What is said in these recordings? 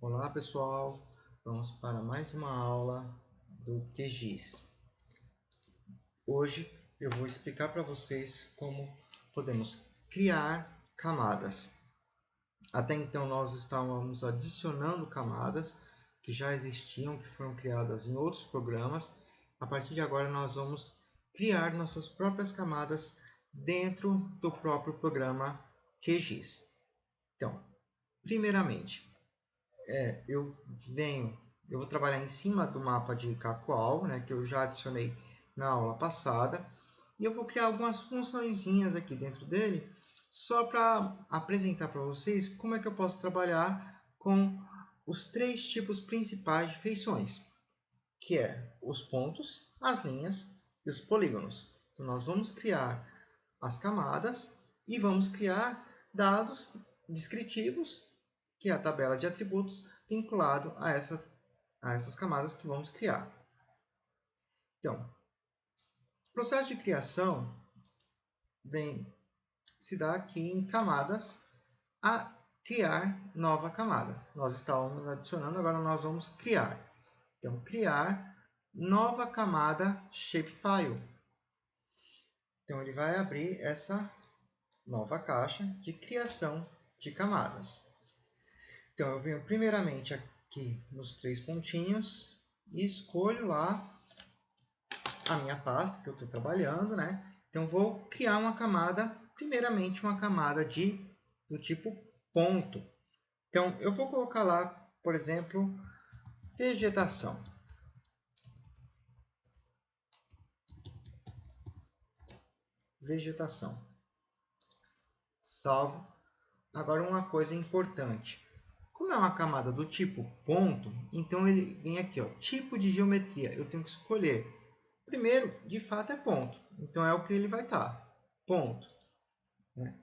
Olá pessoal, vamos para mais uma aula do QGIS. Hoje eu vou explicar para vocês como podemos criar camadas. Até então nós estávamos adicionando camadas que já existiam, que foram criadas em outros programas. A partir de agora nós vamos criar nossas próprias camadas dentro do próprio programa QGIS. Então, primeiramente, eu vou trabalhar em cima do mapa de Cacoal, né, que eu já adicionei na aula passada, e eu vou criar algumas funçõezinhas aqui dentro dele, só para apresentar para vocês como é que eu posso trabalhar com os três tipos principais de feições, que é os pontos, as linhas e os polígonos. Então, nós vamos criar as camadas e vamos criar dados descritivos, que é a tabela de atributos vinculado a essas camadas que vamos criar. Então, o processo de criação se dá aqui em camadas a criar nova camada. Nós estávamos adicionando, agora nós vamos criar. Então, criar nova camada shapefile. Então, ele vai abrir essa nova caixa de criação de camadas. Então, eu venho primeiramente aqui nos três pontinhos e escolho lá a minha pasta que eu estou trabalhando, né? Então, vou criar uma camada, primeiramente uma camada do tipo ponto. Então, eu vou colocar lá, por exemplo, vegetação. Vegetação. Salvo. Agora, uma coisa importante. Como é uma camada do tipo ponto, então ele vem aqui, ó, tipo de geometria. Eu tenho que escolher. Primeiro, de fato, é ponto. Então, é o que ele vai estar. Ponto. Né?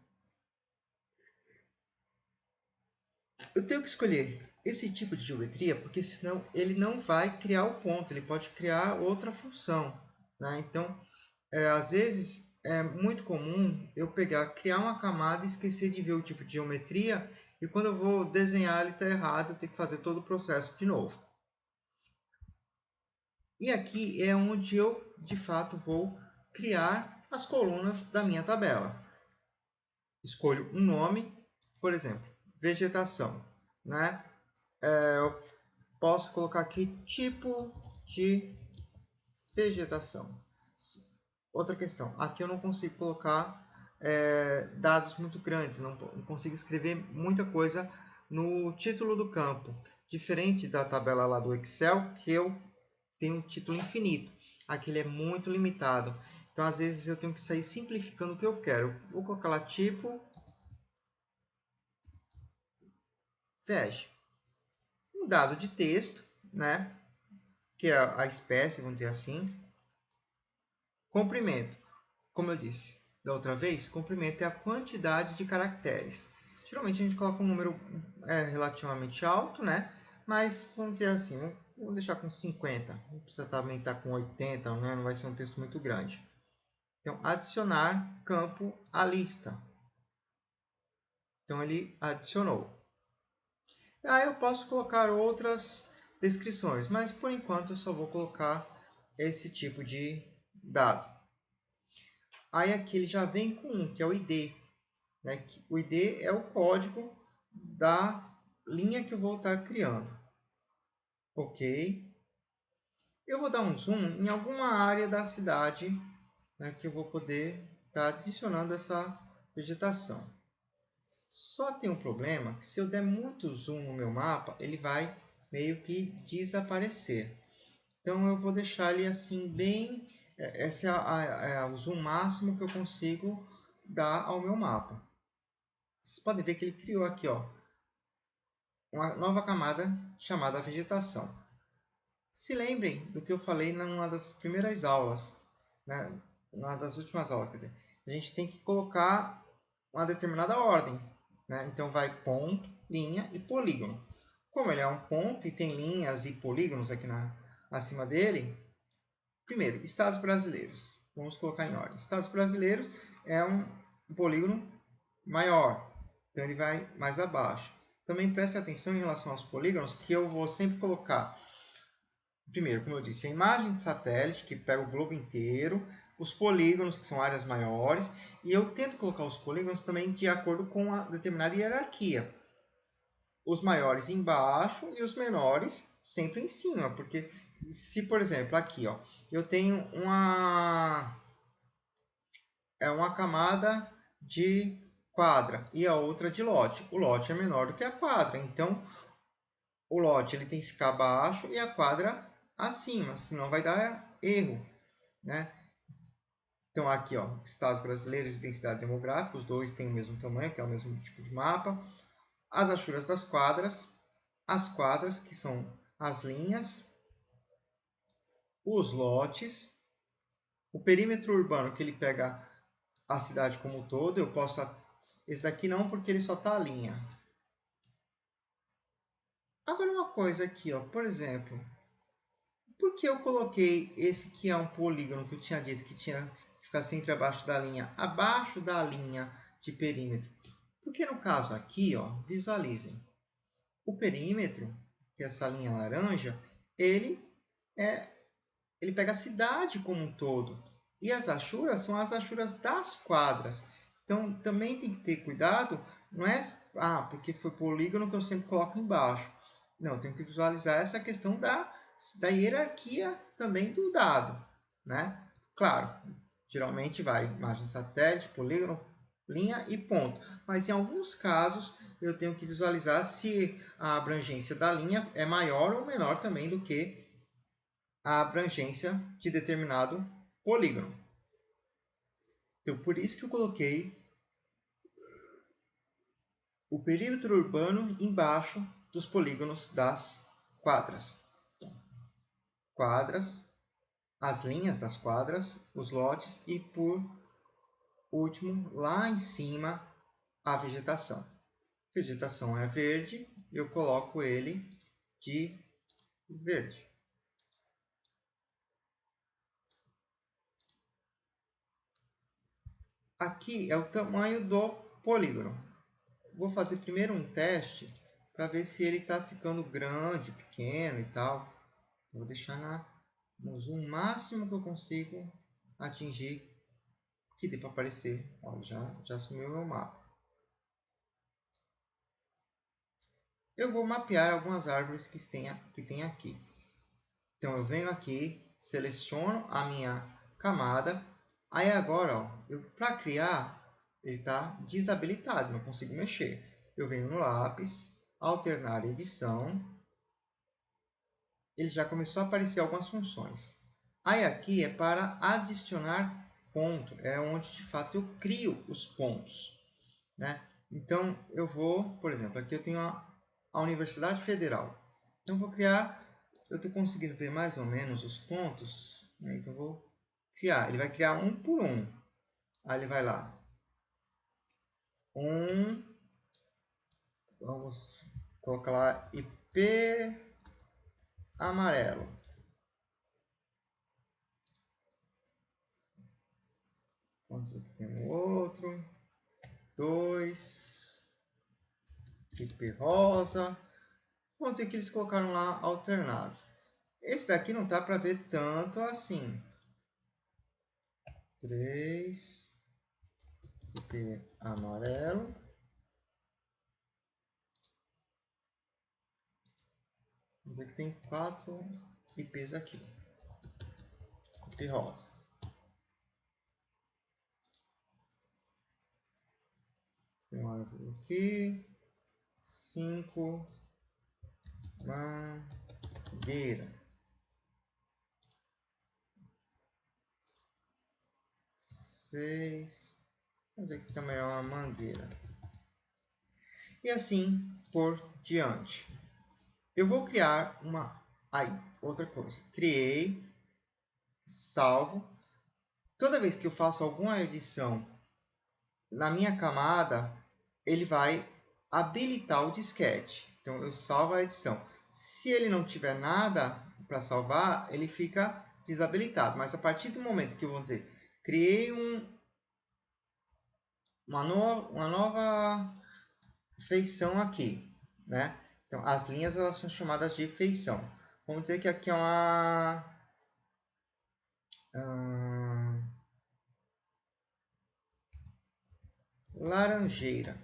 Eu tenho que escolher esse tipo de geometria, porque senão ele não vai criar o ponto. Ele pode criar outra função. Né? Então, às vezes, é muito comum eu criar uma camada e esquecer de ver o tipo de geometria. E quando eu vou desenhar, ele está errado. Eu tenho que fazer todo o processo de novo. E aqui é onde eu, de fato, vou criar as colunas da minha tabela. Escolho um nome, por exemplo, vegetação. Né? Eu posso colocar aqui tipo de vegetação. Outra questão, aqui eu não consigo colocar dados muito grandes, não consigo escrever muita coisa no título do campo. Diferente da tabela lá do Excel, que eu tem um título infinito. Aqui ele é muito limitado. Então, às vezes, eu tenho que sair simplificando o que eu quero. Vou colocar lá tipo veg. Um dado de texto, né? Que é a espécie, vamos dizer assim. Comprimento. Como eu disse da outra vez, comprimento é a quantidade de caracteres. Geralmente a gente coloca um número relativamente alto, né? Mas vamos dizer assim, vamos deixar com 50. Não precisa também estar com 80, né? Não vai ser um texto muito grande. Então, adicionar campo à lista. Então, ele adicionou. Aí eu posso colocar outras descrições, mas por enquanto eu só vou colocar esse tipo de dado. Aí aqui ele já vem com um, que é o ID. Né? O ID é o código da linha que eu vou estar criando. Ok. Eu vou dar um zoom em alguma área da cidade, né, que eu vou poder estar adicionando essa vegetação. Só tem um problema que se eu der muito zoom no meu mapa, ele vai meio que desaparecer. Então eu vou deixar ele assim bem... Esse é o zoom máximo que eu consigo dar ao meu mapa. Vocês podem ver que ele criou aqui, ó, uma nova camada chamada vegetação. Se lembrem do que eu falei numa das primeiras aulas, né? Uma das últimas aulas, quer dizer, a gente tem que colocar uma determinada ordem, né? Então vai ponto, linha e polígono. Como ele é um ponto e tem linhas e polígonos aqui acima dele, primeiro, estados brasileiros. Vamos colocar em ordem. Estados brasileiros é um polígono maior, então ele vai mais abaixo. Também preste atenção em relação aos polígonos, que eu vou sempre colocar, primeiro, como eu disse, a imagem de satélite, que pega o globo inteiro, os polígonos, que são áreas maiores, e eu tento colocar os polígonos também de acordo com a determinada hierarquia. Os maiores embaixo e os menores sempre em cima, porque se, por exemplo, aqui, ó, eu tenho uma camada de quadra e a outra de lote. O lote é menor do que a quadra, então o lote ele tem que ficar abaixo e a quadra acima, senão vai dar erro, né? Então aqui, ó, estados brasileiros e densidade demográfica, os dois têm o mesmo tamanho, que é o mesmo tipo de mapa. As achuras das quadras, as quadras, que são as linhas, os lotes, o perímetro urbano, que ele pega a cidade como um todo. Eu posso... Esse daqui não, porque ele só está a linha. Agora uma coisa aqui, ó, por exemplo, por que eu coloquei esse que é um polígono que eu tinha dito que tinha que ficar sempre abaixo da linha de perímetro? Porque no caso aqui, ó, visualizem, o perímetro, que é essa linha laranja, ele pega a cidade como um todo. E as achuras são as achuras das quadras. Então também tem que ter cuidado, não é porque foi polígono que eu sempre coloco embaixo. Não, tem que visualizar essa questão da hierarquia também do dado, né? Claro, geralmente vai imagem satélite, polígono, linha e ponto. Mas em alguns casos eu tenho que visualizar se a abrangência da linha é maior ou menor também do que a abrangência de determinado polígono. Então, por isso que eu coloquei o perímetro urbano embaixo dos polígonos das quadras. Quadras, as linhas das quadras, os lotes e, por último, lá em cima, a vegetação. A vegetação é verde, eu coloco ele de verde. Aqui é o tamanho do polígono. Vou fazer primeiro um teste para ver se ele está ficando grande, pequeno e tal. Vou deixar no zoom máximo que eu consigo atingir, que dê para aparecer. Olha, já sumiu o meu mapa. Eu vou mapear algumas árvores que tem aqui. Então eu venho aqui, seleciono a minha camada. Aí agora, para criar, ele está desabilitado, não consigo mexer. Eu venho no lápis, alternar edição. Ele já começou a aparecer algumas funções. Aí aqui é para adicionar ponto, é onde de fato eu crio os pontos, né? Então eu vou, por exemplo, aqui eu tenho a Universidade Federal. Então eu vou criar, eu estou conseguindo ver mais ou menos os pontos, né? Então eu vou criar, ele vai criar um por um. Aí ele vai lá, vamos colocar lá IP amarelo. Vamos ver que tem um outro. 2. IP rosa. Vamos dizer que eles colocaram lá alternados. Esse daqui não tá para ver tanto assim. 3. IP amarelo. Vamos dizer que tem 4 IPs aqui. IP rosa. Tem uma árvore aqui. 5. Mangueira. 6. Vamos dizer que também é uma mangueira. E assim por diante. Eu vou criar uma... outra coisa. Criei, salvo. Toda vez que eu faço alguma edição na minha camada, ele vai habilitar o disquete. Então eu salvo a edição. Se ele não tiver nada para salvar, ele fica desabilitado. Mas a partir do momento que eu vou dizer, criei uma nova feição aqui. né? Então, as linhas elas são chamadas de feição. Vamos dizer que aqui é uma laranjeira.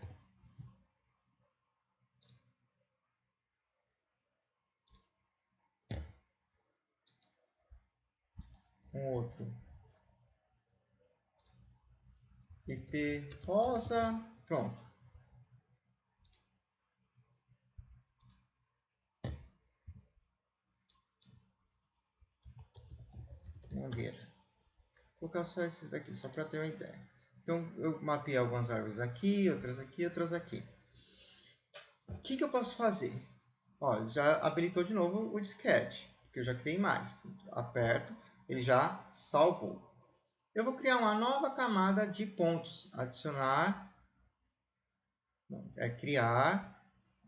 Um outro IP rosa. Pronto. Mangueira. Vou colocar só esses daqui, só para ter uma ideia. Então, eu mapeei algumas árvores aqui, outras aqui, outras aqui. O que eu posso fazer? Ó, ele já habilitou de novo o disquete, porque eu já criei mais. Aperto, ele já salvou. Eu vou criar uma nova camada de pontos. Adicionar, criar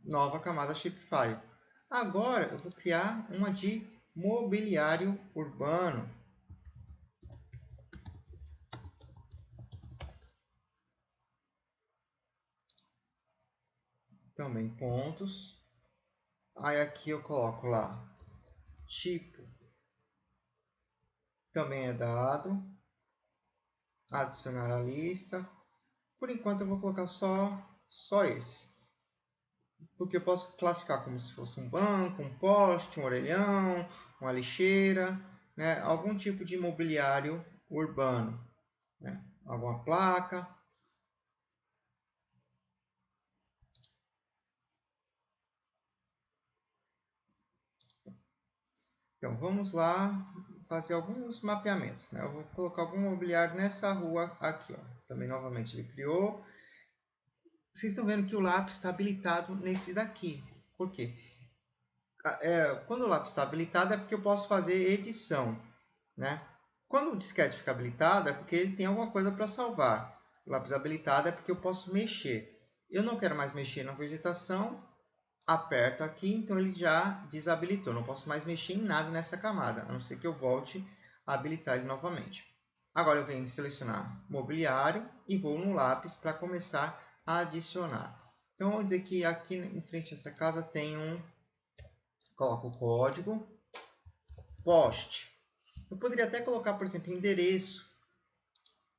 nova camada shapefile. Agora eu vou criar uma de mobiliário urbano. Também pontos. Aí aqui eu coloco lá tipo, também é dado. Adicionar a lista. Por enquanto eu vou colocar só esse. Porque eu posso classificar como se fosse um banco, um poste, um orelhão, uma lixeira, né? Algum tipo de mobiliário urbano, né? Alguma placa. Então vamos lá fazer alguns mapeamentos, né? Eu vou colocar algum mobiliário nessa rua aqui, ó. Também novamente ele criou. Vocês estão vendo que o lápis está habilitado nesse daqui. Por quê? Quando o lápis está habilitado é porque eu posso fazer edição, né? Quando o disquete fica habilitado é porque ele tem alguma coisa para salvar. O lápis habilitado é porque eu posso mexer. Eu não quero mais mexer na vegetação, aperto aqui, então ele já desabilitou. Não posso mais mexer em nada nessa camada, a não ser que eu volte a habilitar ele novamente. Agora eu venho selecionar mobiliário e vou no lápis para começar a adicionar. Então vamos dizer que aqui em frente a essa casa tem coloco o código, poste. Eu poderia até colocar, por exemplo, endereço,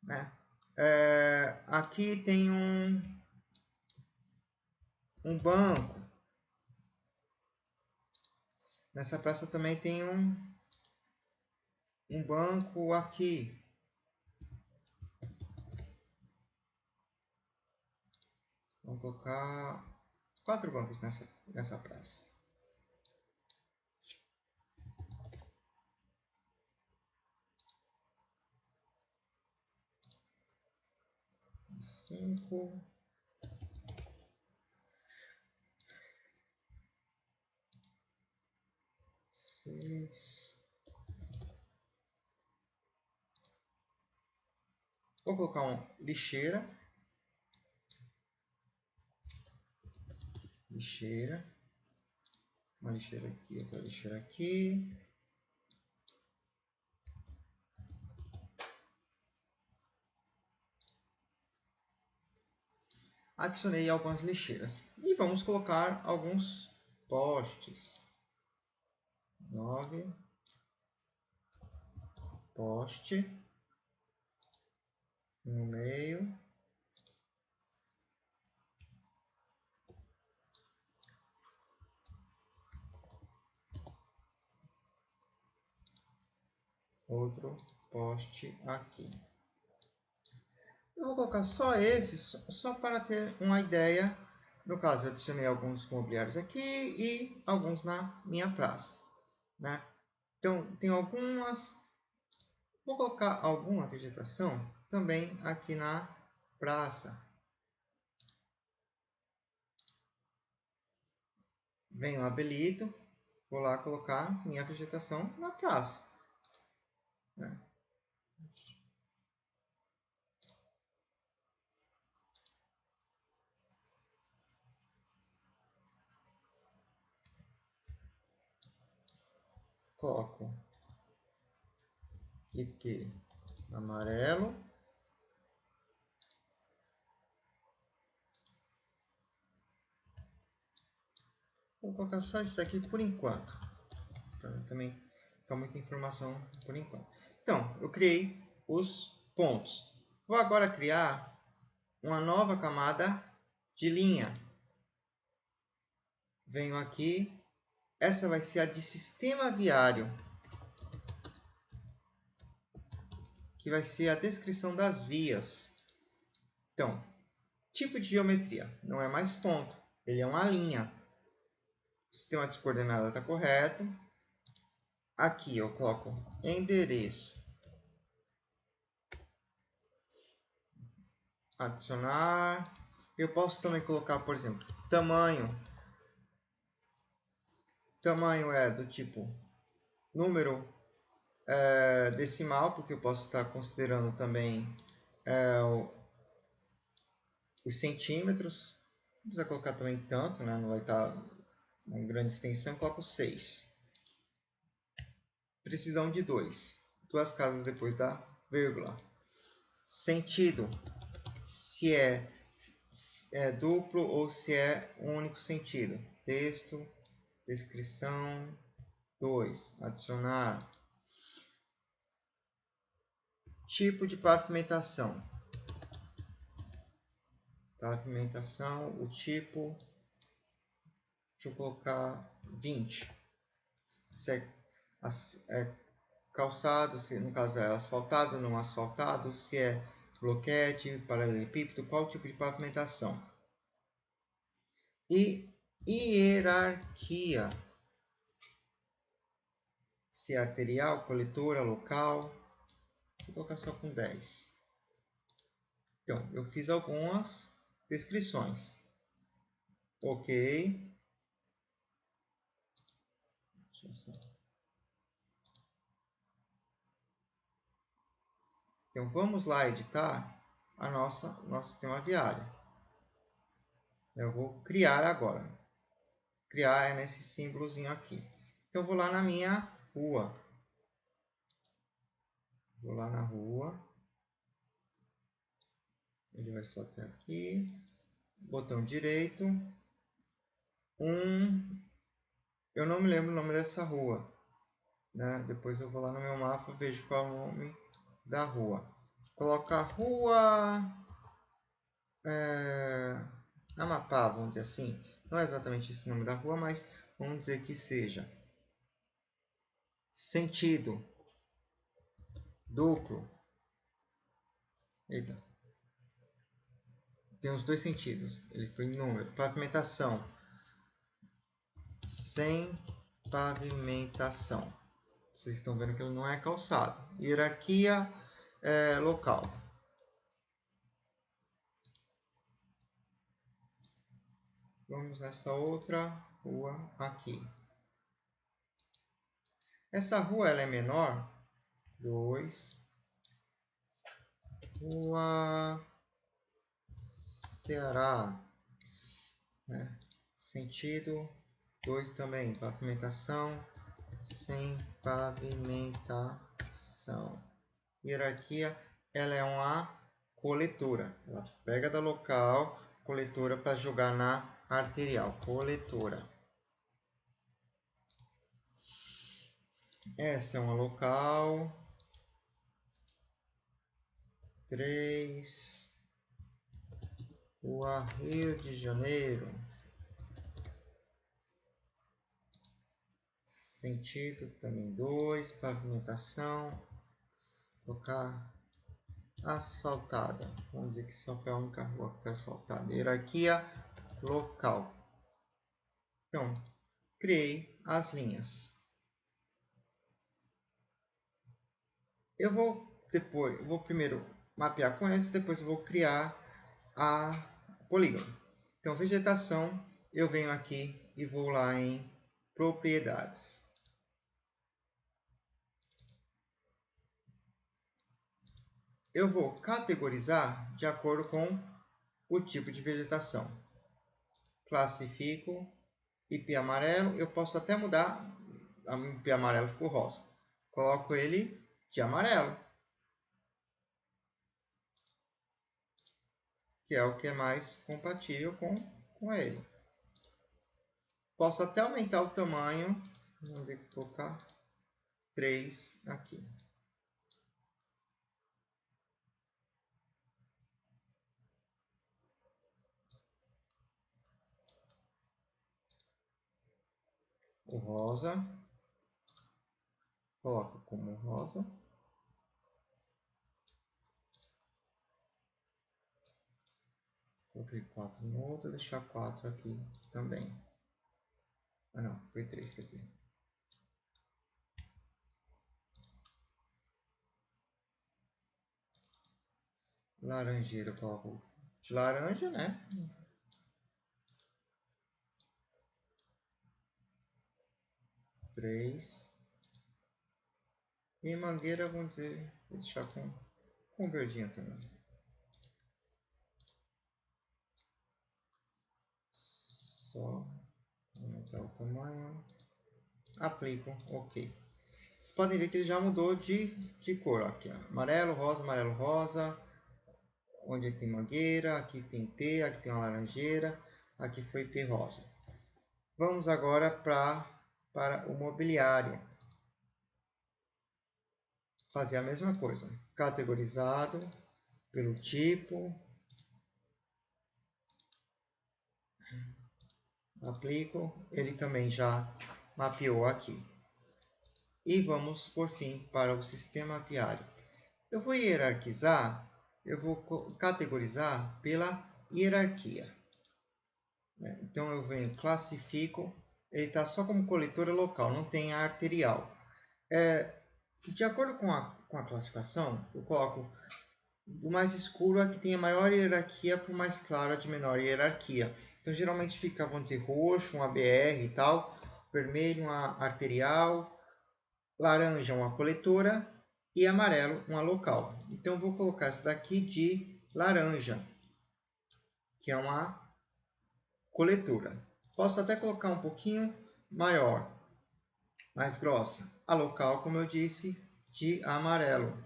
né? Aqui tem um banco. Nessa praça também tem um banco aqui. Vamos colocar 4 bancos nessa praça. 5, 6. Vou colocar uma lixeira. Lixeira. Uma lixeira aqui, outra lixeira aqui. Adicionei algumas lixeiras. E vamos colocar alguns postes. 9. Poste. No meio. Outro poste aqui. Eu vou colocar só esses, só para ter uma ideia. No caso, eu adicionei alguns mobiliários aqui e alguns na minha praça, né? Então, tem algumas... Vou colocar alguma vegetação também aqui na praça. Venho habilito, vou lá colocar minha vegetação na praça, né? Coloco IP amarelo. Vou colocar só isso aqui por enquanto. Para também ficar muita informação por enquanto. Então, eu criei os pontos. Vou agora criar uma nova camada de linha. Venho aqui. Essa vai ser a de sistema viário, que vai ser a descrição das vias. Então, tipo de geometria, não é mais ponto, ele é uma linha. O sistema de coordenadas está correto. Aqui eu coloco endereço, adicionar. Eu posso também colocar, por exemplo, tamanho. Tamanho é do tipo número decimal, porque eu posso estar considerando também os centímetros. Não precisa colocar também tanto, né? Não vai estar uma grande extensão. Coloco 6. Precisão de 2. 2 casas depois da vírgula. Sentido. Se é duplo ou se é único sentido. Texto, descrição, 2. Adicionar. Tipo de pavimentação. Pavimentação, o tipo, deixa eu colocar 20. Se é calçado, se no caso é asfaltado, não asfaltado, se é bloquete, paralelepípedo, qual tipo de pavimentação. E hierarquia, se é arterial, coletora, local, vou colocar só com 10. Então, eu fiz algumas descrições. Ok. Então, vamos lá editar nosso sistema viário. Eu vou criar agora. Criar é nesse símbolozinho aqui. Então, eu vou lá na minha rua. Vou lá na rua. Ele vai só até aqui. Botão direito. Eu não me lembro o nome dessa rua, né? Depois eu vou lá no meu mapa, vejo qual é o nome da rua. Colocar rua Amapá, vamos dizer assim. Não é exatamente esse nome da rua, mas vamos dizer que seja. Sentido duplo. Eita. Tem os dois sentidos. Ele foi em número. Pavimentação. Sem pavimentação. Vocês estão vendo que ele não é calçado. Hierarquia local. Vamos nessa outra rua aqui. Essa rua ela é menor. 2. Rua Ceará. Né? Sentido 2 também. Pavimentação. Sem pavimentação. Hierarquia ela é uma coletora. Ela pega da local, coletora para jogar na arterial. Coletora. Essa é uma local. 3. Rua Rio de Janeiro. Sentido também 2. Pavimentação. Colocar asfaltada. Vamos dizer que só foi a única rua que foi asfaltada. Hierarquia local. Então, criei as linhas. Eu vou primeiro mapear com esse, depois eu vou criar a polígono. Então, vegetação, eu venho aqui e vou lá em propriedades. Eu vou categorizar de acordo com o tipo de vegetação. Classifico IP amarelo, eu posso até mudar, a IP amarelo ficou rosa. Coloco ele de amarelo, que é o que é mais compatível com ele. Posso até aumentar o tamanho. Vamos colocar 3 aqui. O rosa. Coloco como rosa. Coloquei 4 no outro, vou deixar 4 aqui também. Ah não, foi 3, quer dizer. Laranjeira, eu coloco de laranja, né? Três. E mangueira, vamos dizer, vou deixar com verdinho também. Só aumentar o tamanho. Aplico, ok. Vocês podem ver que ele já mudou de cor. Aqui, ó. Amarelo, rosa. Onde tem mangueira, aqui tem P, aqui tem uma laranjeira, aqui foi P rosa. Vamos agora para o mobiliário. Fazer a mesma coisa. Categorizado pelo tipo. Aplico. Ele também já mapeou aqui. E vamos, por fim, para o sistema apiário. Eu vou hierarquizar, eu vou categorizar pela hierarquia. Então eu venho, classifico, ele está só como coletora local, não tem a arterial. De acordo com a classificação, eu coloco do mais escuro a que tem a maior hierarquia para o mais claro a de menor hierarquia. Então geralmente fica, vamos dizer, roxo, um ABR e tal, vermelho, uma arterial, laranja, uma coletora e amarelo, uma local. Então eu vou colocar essa daqui de laranja, que é uma coletora. Posso até colocar um pouquinho maior, mais grossa. A local, como eu disse, de amarelo.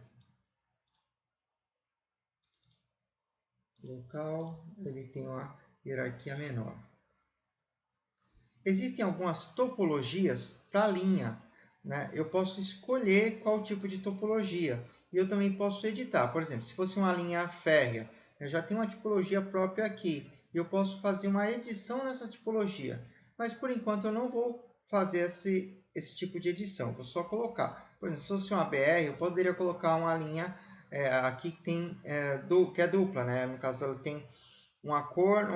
Local, ele tem uma hierarquia menor. Existem algumas topologias para linha, né? Eu posso escolher qual tipo de topologia. E eu também posso editar. Por exemplo, se fosse uma linha férrea, eu já tenho uma tipologia própria aqui. E eu posso fazer uma edição nessa tipologia. Mas por enquanto eu não vou fazer esse tipo de edição. Vou só colocar. Por exemplo, se fosse uma BR, eu poderia colocar uma linha aqui que tem que é dupla, né? No caso, ela tem uma cor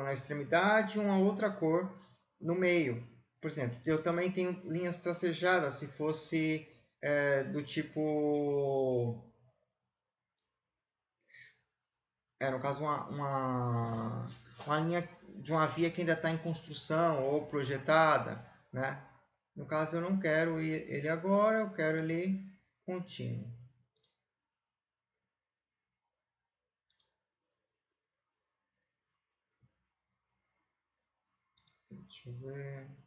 na extremidade e uma outra cor no meio. Por exemplo, eu também tenho linhas tracejadas, se fosse do tipo... no caso, uma linha de uma via que ainda está em construção ou projetada, né? No caso, eu não quero ele agora, eu quero ele contínuo. Deixa eu ver...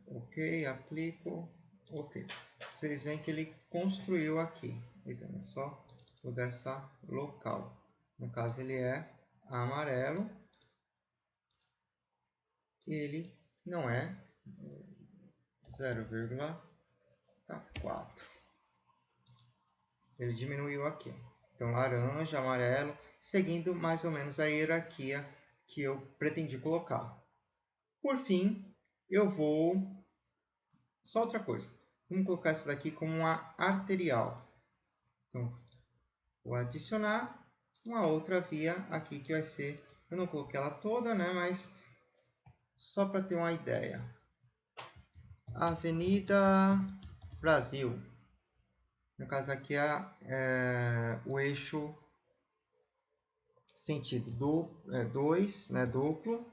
Ok, aplico, ok. Vocês veem que ele construiu aqui. Então, é só o dessa local. No caso, ele é amarelo. E ele não é 0,4. Ele diminuiu aqui. Então, laranja, amarelo, seguindo mais ou menos a hierarquia que eu pretendi colocar. Por fim, eu vou... Só outra coisa. Vamos colocar essa daqui como uma arterial. Então, vou adicionar uma outra via aqui que vai ser... Eu não coloquei ela toda, né? Mas só para ter uma ideia. Avenida Brasil. No caso aqui é o eixo sentido 2, né? Duplo.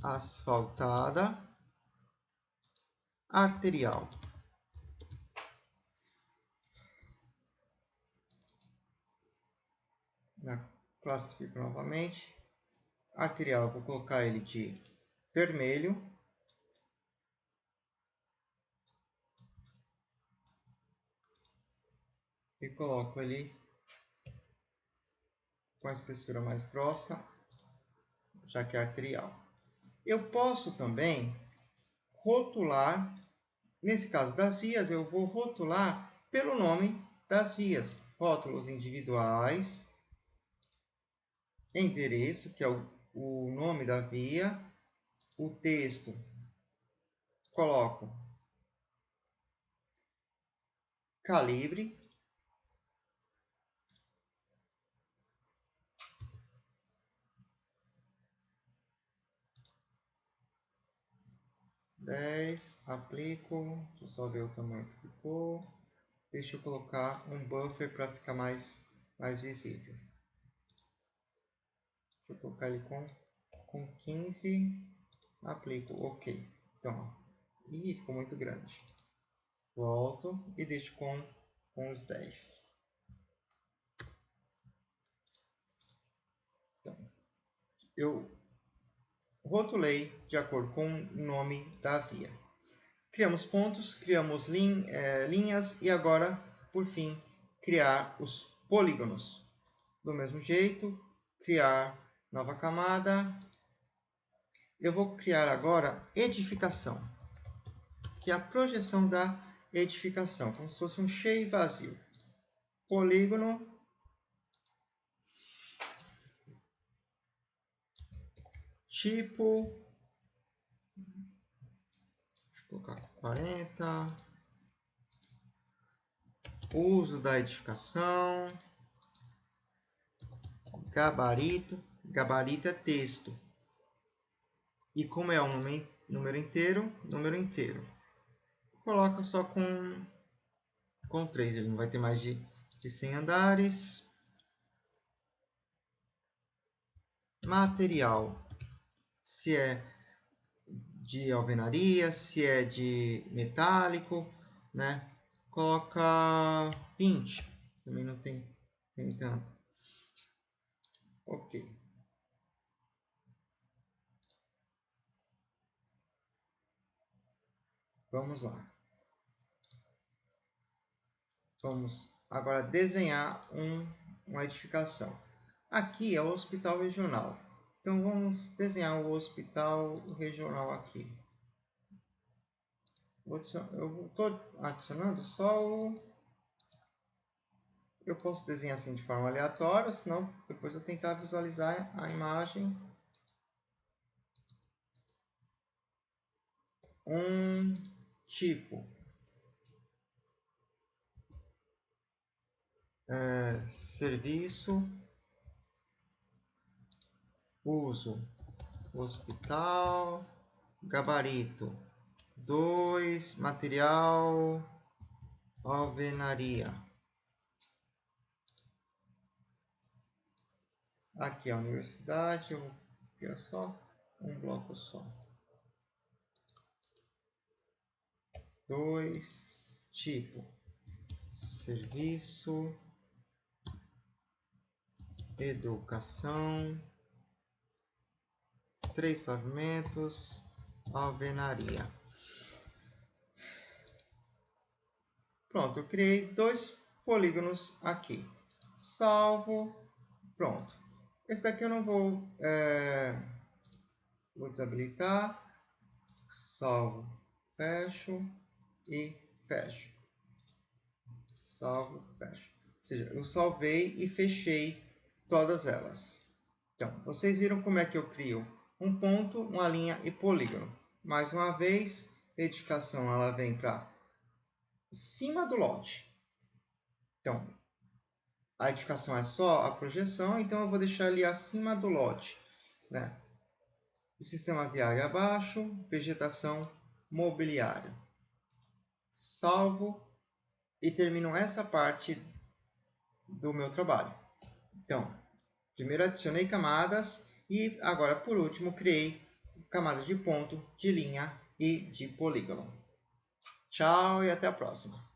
Asfaltada. Arterial. Classifico novamente. Arterial, eu vou colocar ele de vermelho. coloco ele com a espessura mais grossa, já que é arterial. Eu posso também rotular, nesse caso das vias, eu vou rotular pelo nome das vias. Rótulos individuais, endereço, que é o nome da via, o texto, coloco calibre, aplico, deixa eu só ver o tamanho que ficou, deixa eu colocar um buffer para ficar mais visível. Deixa eu colocar ele com 15, aplico, ok. Então, ficou muito grande. Volto e deixo com os 10. Então, eu rotulei de acordo com o nome da via. Criamos pontos, criamos linhas e agora, por fim, criar os polígonos. Do mesmo jeito, criar nova camada. Eu vou criar agora edificação, que é a projeção da edificação, como se fosse um cheio vazio. Polígono, tipo, vou colocar 40, uso da edificação, gabarito, gabarito é texto, e como é um número inteiro, coloca só com 3, ele não vai ter mais de 100 andares. Material, se é de alvenaria, se é de metálico, né? Coloca 20, também não tem tanto. Ok. Vamos lá. Vamos agora desenhar uma edificação. Aqui é o hospital regional. Então vamos desenhar o hospital regional aqui. Eu estou adicionando só o... Eu posso desenhar assim de forma aleatória, senão depois eu tentar visualizar a imagem. Um tipo. Serviço. Uso. Hospital. Gabarito. 2. Material. Alvenaria. Aqui é a universidade. Eu vou criar só um bloco só. 2. Tipo. Serviço. Educação. 3 pavimentos. Alvenaria. Pronto, eu criei 2 polígonos aqui. Salvo. Pronto. Esse daqui eu não vou desabilitar. Salvo, fecho e fecho. Salvo, fecho. Ou seja, eu salvei e fechei todas elas. Então, vocês viram como é que eu crio um ponto, uma linha e polígono. Mais uma vez, a edificação ela vem para cima do lote. Então, a edificação é só a projeção, então eu vou deixar ali acima do lote, né? Sistema viário abaixo, vegetação mobiliária. Salvo e termino essa parte do meu trabalho. Então, primeiro adicionei camadas e agora por último criei camadas de ponto, de linha e de polígono. Tchau e até a próxima.